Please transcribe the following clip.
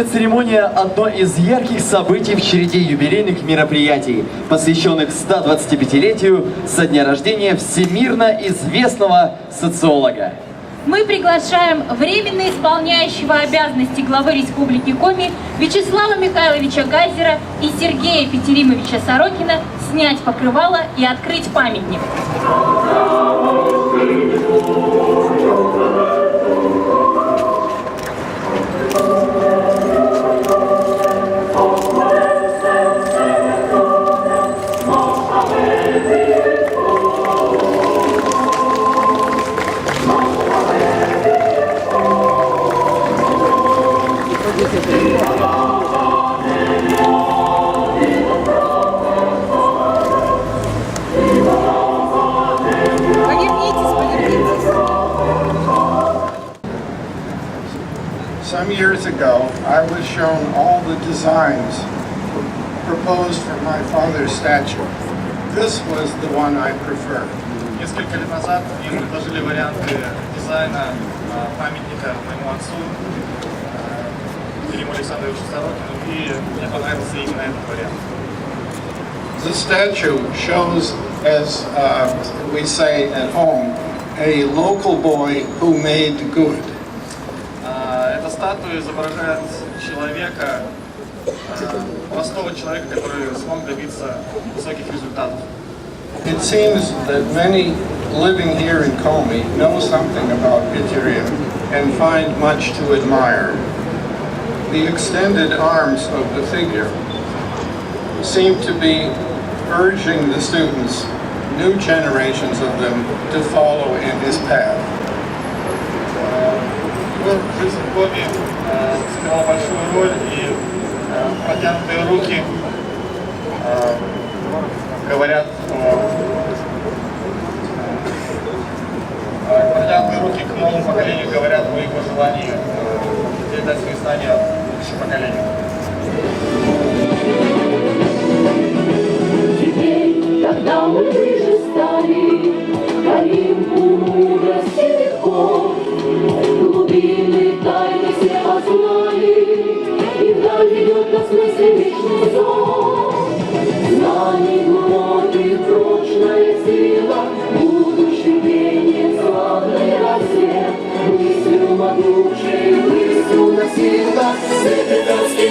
Торжественная церемония – одно из ярких событий в череде юбилейных мероприятий, посвященных 125-летию со дня рождения всемирно известного социолога. Мы приглашаем временно исполняющего обязанности главы Республики Коми Вячеслава Михайловича Гайзера и Сергея Петеримовича Сорокина снять покрывало и открыть памятник. Some years ago, I was shown all the designs proposed for my father's statue. This was the one I preferred. Несколько лет назад мне предложили варианты дизайна памятника моему отцу Петериму Александровичу Сорокину, и мне понравился именно этот вариант. The statue shows, as we say at home, a local boy who made good. Эта статуя изображает человека, простого человека, который смог добиться высоких результатов. It seems that many living here in Komi know something about Piterim and find much to admire. The extended arms of the figure seem to be urging the students, new generations of them, to follow in his path. Жизнь в Коми сыграла большую роль, и протянутые руки говорят к новому поколению, говорят о его желании передать свои знания будущему поколению. Теперь, когда мы ближе стали, горим мудрости легко, глубины тайны все познали, и вдаль ведет нас мысли вечный сон. Знаний глубоких прочная сила, будущим пение славный рассвет, мыслью могучей, мыслью навсегда, свет петровский